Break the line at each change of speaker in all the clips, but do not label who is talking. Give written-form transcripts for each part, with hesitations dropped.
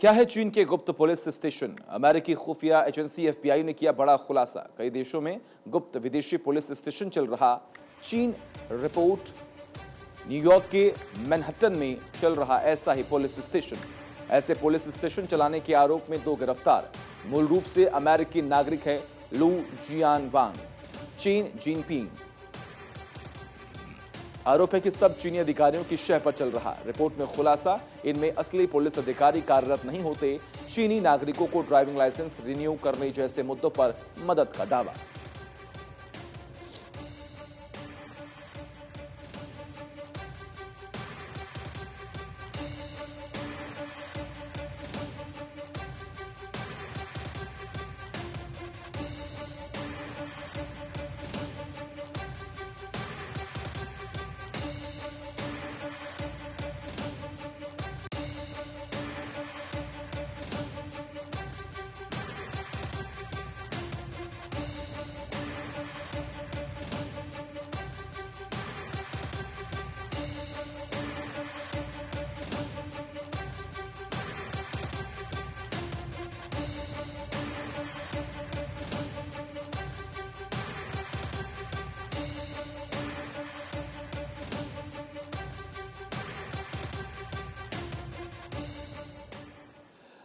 क्या है चीन के गुप्त पुलिस स्टेशन? अमेरिकी खुफिया एजेंसी एफबीआई ने किया बड़ा खुलासा। कई देशों में गुप्त विदेशी पुलिस स्टेशन चल रहा। चीन रिपोर्ट, न्यूयॉर्क के मैनहट्टन में चल रहा ऐसा ही पुलिस स्टेशन। ऐसे पुलिस स्टेशन चलाने के आरोप में 2 गिरफ्तार। मूल रूप से अमेरिकी नागरिक है लू जियान वांग। चीन जिनपिंग। आरोप है कि सब चीनी अधिकारियों की शह पर चल रहा। रिपोर्ट में खुलासा, इनमें असली पुलिस अधिकारी कार्यरत नहीं होते। चीनी नागरिकों को ड्राइविंग लाइसेंस रिन्यू करने जैसे मुद्दों पर मदद का दावा।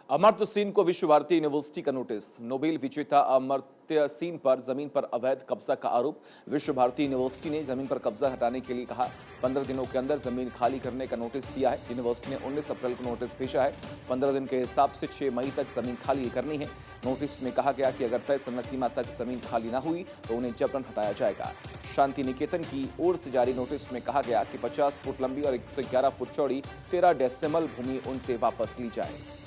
अमर्त्य सेन को विश्व भारती यूनिवर्सिटी का नोटिस। नोबेल विजेता अमर्त्य सेन पर जमीन पर अवैध कब्जा का आरोप। विश्व भारती यूनिवर्सिटी ने जमीन पर कब्जा हटाने के लिए कहा। 15 दिनों के अंदर जमीन खाली करने का नोटिस दिया है। यूनिवर्सिटी ने 19 अप्रैल को नोटिस भेजा है। 15 दिन के हिसाब से 6 मई तक जमीन खाली करनी है। नोटिस में कहा गया कि अगर तय समय सीमा तक जमीन खाली न हुई तो उन्हें जबरन हटाया जाएगा। शांति निकेतन की ओर से जारी नोटिस में कहा गया कि 50 फुट लंबी और 111 फुट चौड़ी 13 डेसिमल भूमि उनसे वापस ली जाए।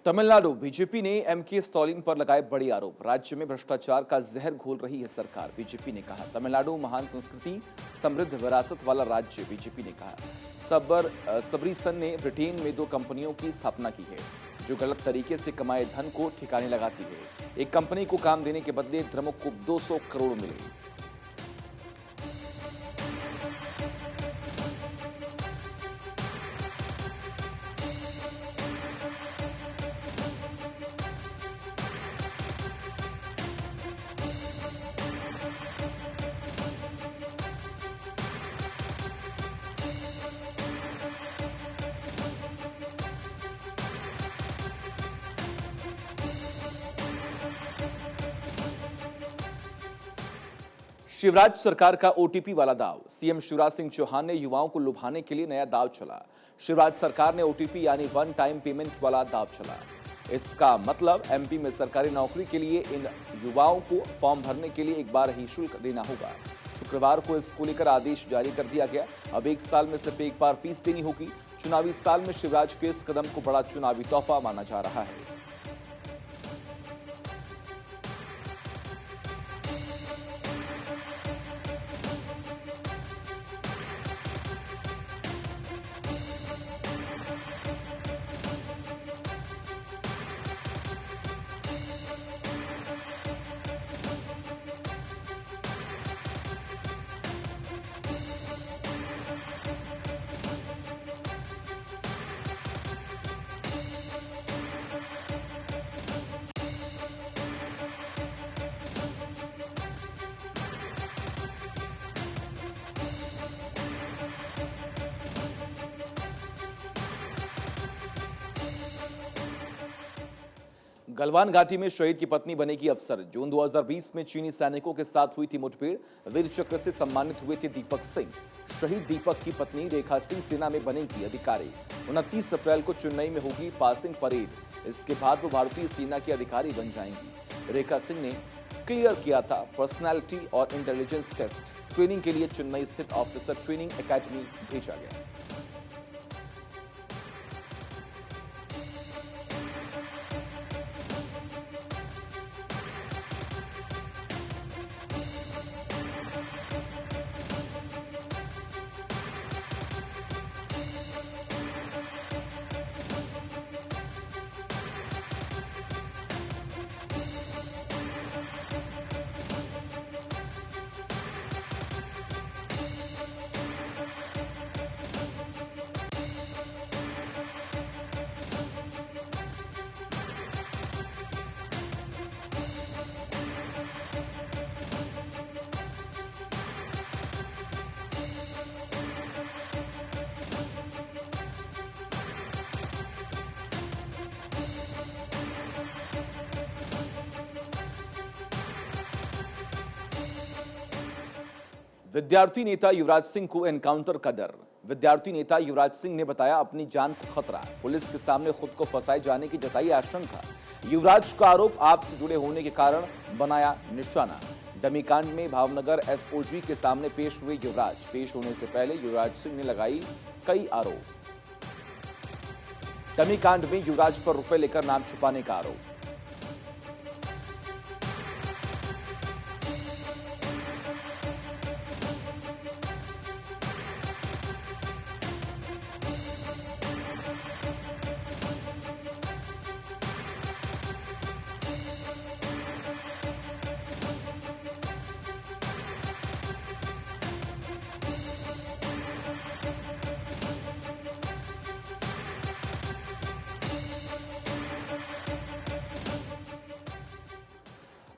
तमिलनाडु बीजेपी ने एमके स्टालिन पर लगाए बड़े आरोप। राज्य में भ्रष्टाचार का जहर घोल रही है सरकार, बीजेपी ने कहा। तमिलनाडु महान संस्कृति समृद्ध विरासत वाला राज्य, बीजेपी ने कहा। सबरीसन ने ब्रिटेन में 2 कंपनियों की स्थापना की है जो गलत तरीके से कमाए धन को ठिकाने लगाती है। एक कंपनी को काम देने के बदले द्रमुक को 200 करोड़ मिले। शिवराज सरकार का ओटीपी वाला दाव। सीएम शिवराज सिंह चौहान ने युवाओं को लुभाने के लिए नया दाव चला। शिवराज सरकार ने ओटीपी यानी वन टाइम पेमेंट वाला दाव चला। इसका मतलब एमपी में सरकारी नौकरी के लिए इन युवाओं को फॉर्म भरने के लिए एक बार ही शुल्क देना होगा। शुक्रवार को इसको लेकर आदेश जारी कर दिया गया। अब 1 साल में सिर्फ एक बार फीस देनी होगी। चुनावी साल में शिवराज के इस कदम को बड़ा चुनावी तोहफा माना जा रहा है। गलवान घाटी में शहीद की पत्नी बनेगी अफसर। जून 2020 में चीनी सैनिकों के साथ हुई थी मुठभेड़। वीर चक्र से सम्मानित हुए थे दीपक सिंह। शहीद दीपक की पत्नी रेखा सिंह सेना में बनेगी अधिकारी। 29 अप्रैल को चेन्नई में होगी पासिंग परेड। इसके बाद वो भारतीय सेना की अधिकारी बन जाएंगी। रेखा सिंह ने क्लियर किया था पर्सनालिटी और इंटेलिजेंस टेस्ट। ट्रेनिंग के लिए चेन्नई स्थित ऑफिसर ट्रेनिंग एकेडमी भेजा गया। विद्यार्थी नेता युवराज सिंह को एनकाउंटर का डर। विद्यार्थी नेता युवराज सिंह ने बताया अपनी जान को खतरा। पुलिस के सामने खुद को फंसाए जाने की जताई आशंका। युवराज का आरोप आपसे जुड़े होने के कारण बनाया निशाना। डमी कांड में भावनगर एसओजी के सामने पेश हुए युवराज। पेश होने से पहले युवराज सिंह ने लगाई कई आरोप। डमी कांड में युवराज पर रुपए लेकर नाम छुपाने का आरोप।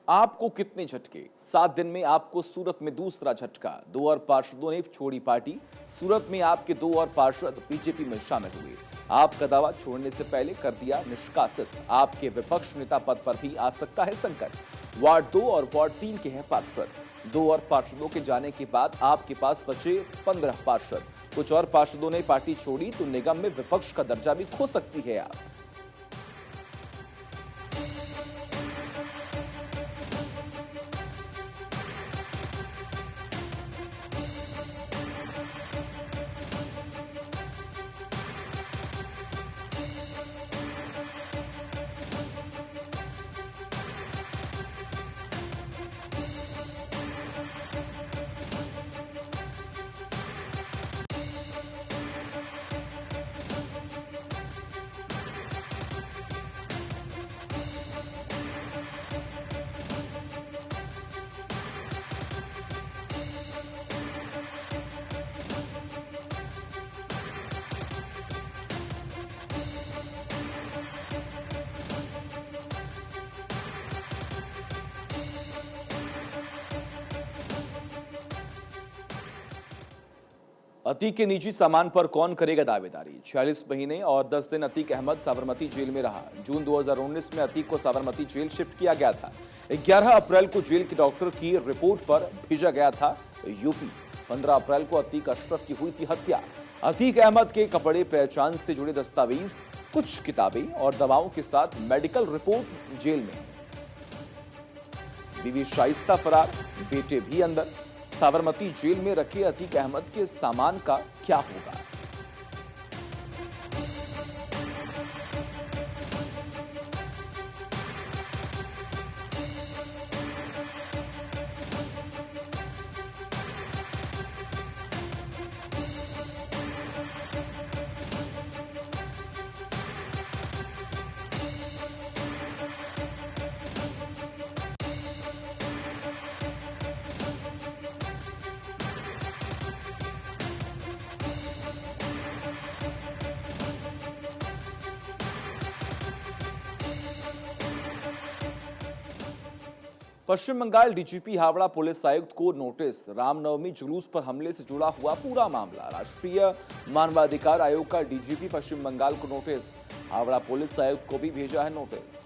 आपको कितने झटके? 7 दिन में आपको सूरत में दूसरा झटका। 2 और पार्षदों ने छोड़ी पार्टी। सूरत में आपके 2 और पार्षद बीजेपी में शामिल हुए। आपका दावा छोड़ने से पहले कर दिया निष्कासित। आपके विपक्ष नेता पद पर भी आ सकता है संकट। वार्ड 2 और वार्ड 3 के हैं पार्षद। 2 और पार्षदों के जाने के बाद आपके पास बचे 15 पार्षद। कुछ और पार्षदों ने पार्टी छोड़ी तो निगम में विपक्ष का दर्जा भी खो सकती है आप। अतीक के निजी सामान पर कौन करेगा दावेदारी? 46 महीने और 10 दिन अतीक अहमद साबरमती जेल में रहा। जून 2019 में अतीक को साबरमती जेल शिफ्ट किया गया था। 11 अप्रैल को जेल के डॉक्टर की रिपोर्ट पर भेजा गया था यूपी। 15 अप्रैल को अतीक अशरफ की हुई थी हत्या। अतीक अहमद के कपड़े, पहचान से जुड़े दस्तावेज, कुछ किताबें और दवाओं के साथ मेडिकल रिपोर्ट जेल में। बीवी शाइस्ता फरार, बेटे भी अंदर। साबरमती जेल में रखे अतीक अहमद के सामान का क्या होगा? पश्चिम बंगाल डीजीपी हावड़ा पुलिस आयुक्त को नोटिस। रामनवमी जुलूस पर हमले से जुड़ा हुआ पूरा मामला। राष्ट्रीय मानवाधिकार आयोग का डीजीपी पश्चिम बंगाल को नोटिस। हावड़ा पुलिस आयुक्त को भी भेजा है नोटिस।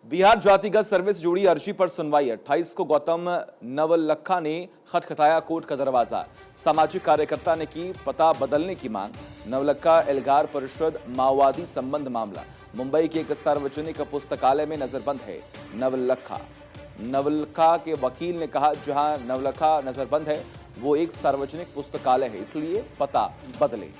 बिहार जातिगत सर्विस जुड़ी अर्जी पर सुनवाई 28 को गौतम नवलखा ने खटखटाया कोर्ट का दरवाजा। सामाजिक कार्यकर्ता ने की पता बदलने की मांग। नवलखा एल्गार परिषद माओवादी संबंध मामला। मुंबई के एक सार्वजनिक पुस्तकालय में नजरबंद है नवलखा। नवलखा के वकील ने कहा जहां नवलखा नजरबंद है वो एक सार्वजनिक पुस्तकालय है, इसलिए पता बदले।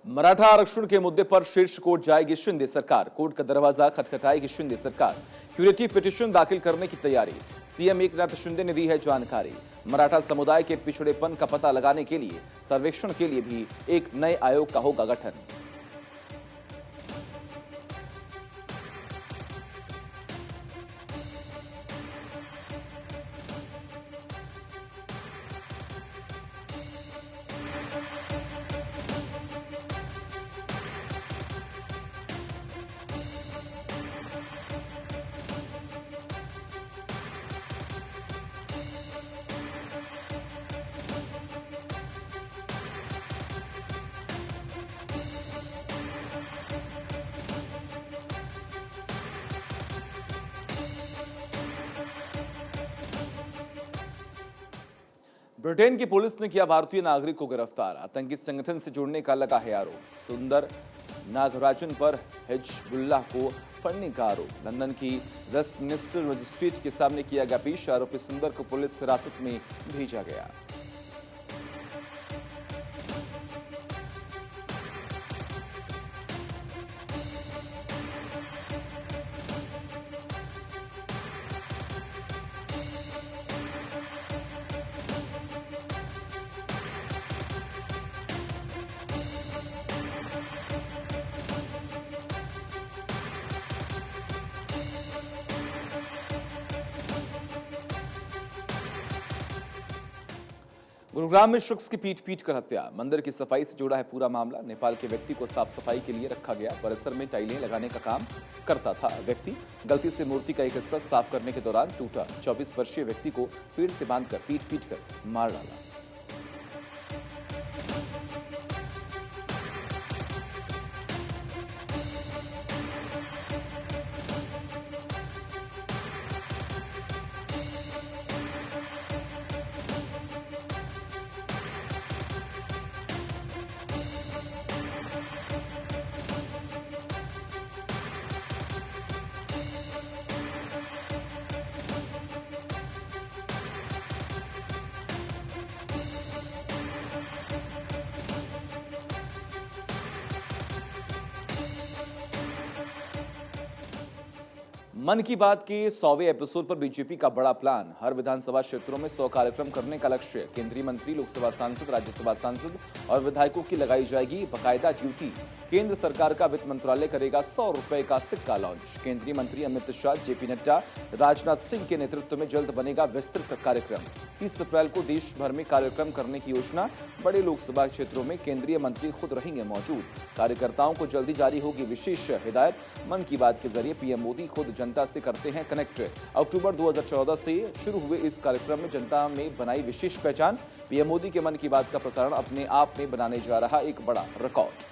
मराठा आरक्षण के मुद्दे पर शीर्ष कोर्ट जाएगी शिंदे सरकार। कोर्ट का दरवाजा खटखटाएगी शिंदे सरकार। क्यूरेटिव पिटीशन दाखिल करने की तैयारी। सीएम एकनाथ शिंदे ने दी है जानकारी। मराठा समुदाय के पिछड़ेपन का पता लगाने के लिए सर्वेक्षण के लिए भी एक नए आयोग का होगा गठन। ब्रिटेन की पुलिस ने किया भारतीय नागरिक को गिरफ्तार। आतंकी संगठन से जुड़ने का लगा है आरोप। सुंदर नागराजन पर हिजबुल्लाह को फंडिंग का आरोप। लंदन की वेस्टमिनिस्टर मजिस्ट्रेट के सामने किया गया पेश। आरोपी सुंदर को पुलिस हिरासत में भेजा गया। गुरुग्राम में शख्स की पीट कर हत्या। मंदिर की सफाई से जुड़ा है पूरा मामला। नेपाल के व्यक्ति को साफ सफाई के लिए रखा गया। परिसर में टाइलें लगाने का काम करता था व्यक्ति। गलती से मूर्ति का एक हिस्सा साफ करने के दौरान टूटा। 24 वर्षीय व्यक्ति को पेड़ से बांधकर पीट कर मार डाला। मन की बात के 100वें एपिसोड पर बीजेपी का बड़ा प्लान। हर विधानसभा क्षेत्रों में 100 कार्यक्रम करने का लक्ष्य। केंद्रीय मंत्री, लोकसभा सांसद, राज्यसभा सांसद और विधायकों की लगाई जाएगी बाकायदा ड्यूटी। केंद्र सरकार का वित्त मंत्रालय करेगा 100 रुपए का सिक्का लॉन्च। केंद्रीय मंत्री अमित शाह, जेपी नड्डा, राजनाथ सिंह के नेतृत्व में जल्द बनेगा विस्तृत कार्यक्रम। 30 अप्रैल को देश भर में कार्यक्रम करने की योजना। बड़े लोकसभा क्षेत्रों में केंद्रीय मंत्री खुद रहेंगे मौजूद। कार्यकर्ताओं को जल्दी जारी होगी विशेष हिदायत। मन की बात के जरिए पीएम मोदी खुद जनता से करते हैं कनेक्ट। अक्टूबर 2014 से शुरू हुए इस कार्यक्रम में जनता में बनाई विशेष पहचान। पीएम मोदी के मन की बात का प्रसारण अपने आप में बनाने जा रहा एक बड़ा रिकॉर्ड।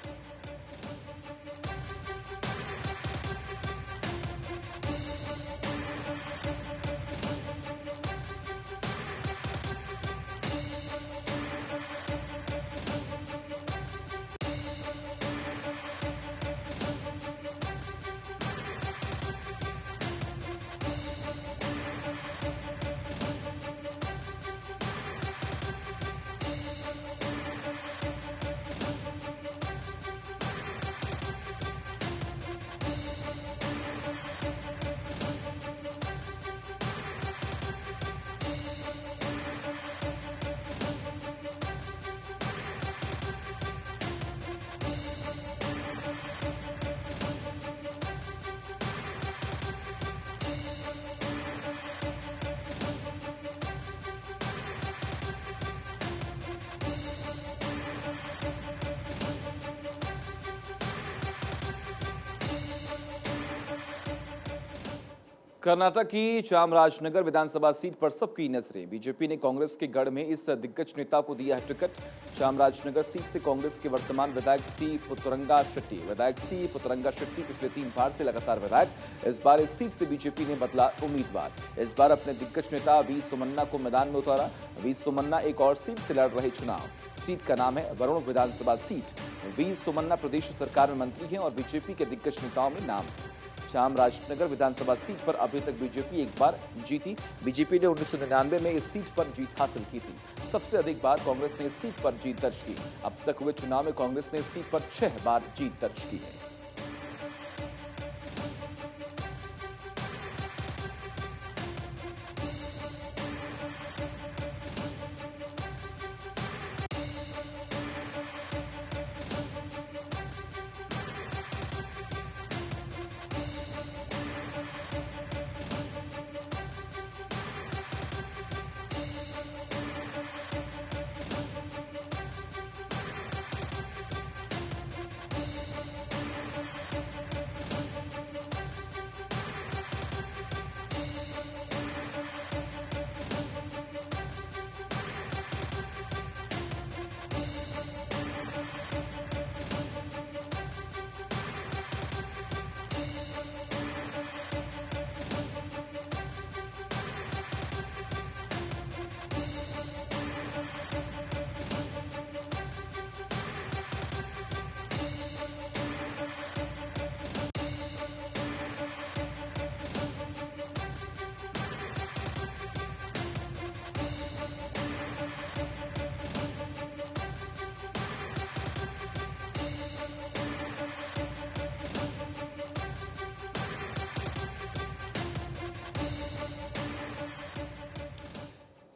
कर्नाटक की चामराजनगर विधानसभा सीट पर सबकी नजरें। बीजेपी ने कांग्रेस के गढ़ में इस दिग्गज नेता को दिया है टिकट। चामराजनगर सीट से कांग्रेस के वर्तमान विधायक सी पुतरंगा शेट्टी पिछले 3 बार से लगातार विधायक। इस बार इस सीट से बीजेपी ने बदला उम्मीदवार। इस बार अपने दिग्गज नेता वी सोमन्ना को मैदान में उतारा। वी सोमन्ना एक और सीट से लड़ रहे चुनाव। सीट का नाम है वरुण विधानसभा सीट। वी सोमन्ना प्रदेश सरकार में मंत्री हैं और बीजेपी के दिग्गज नेताओं में नाम है। चामराजनगर विधानसभा सीट पर अभी तक बीजेपी एक बार जीती। बीजेपी ने 1999 में इस सीट पर जीत हासिल की थी। सबसे अधिक बार कांग्रेस ने इस सीट पर जीत दर्ज की। अब तक हुए चुनाव में कांग्रेस ने इस सीट पर 6 बार जीत दर्ज की है।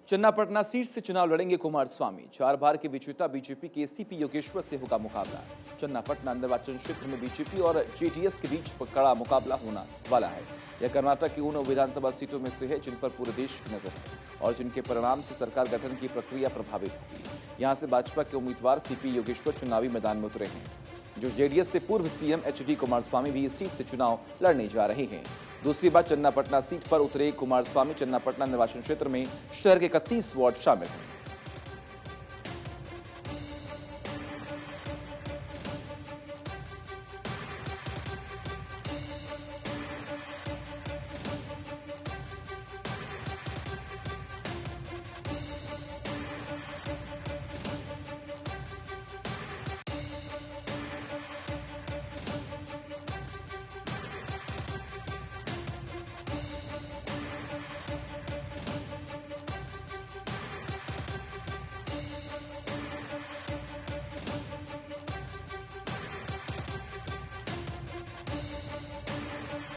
चन्नापटना सीट से चुनाव लड़ेंगे कुमारस्वामी। 4 बार के विजेता बीजेपी के सीपी योगेश्वर से होगा मुकाबला। चन्नापटना निर्वाचन क्षेत्र में बीजेपी और जेडीएस के बीच कड़ा मुकाबला होने वाला है। यह कर्नाटक की उन विधानसभा सीटों में से है जिन पर पूरे देश की नजर है और जिनके परिणाम से सरकार गठन की प्रक्रिया प्रभावित होगी। यहां से भाजपा के उम्मीदवार सीपी योगेश्वर चुनावी मैदान में उतरे हैं। जो जेडीएस से पूर्व सीएम एचडी कुमारस्वामी भी इस सीट से चुनाव लड़ने जा रहे हैं। दूसरी बार चन्नापटना सीट पर उतरे कुमारस्वामी। चन्नापटना निर्वाचन क्षेत्र में शहर के 31 वार्ड शामिल हैं।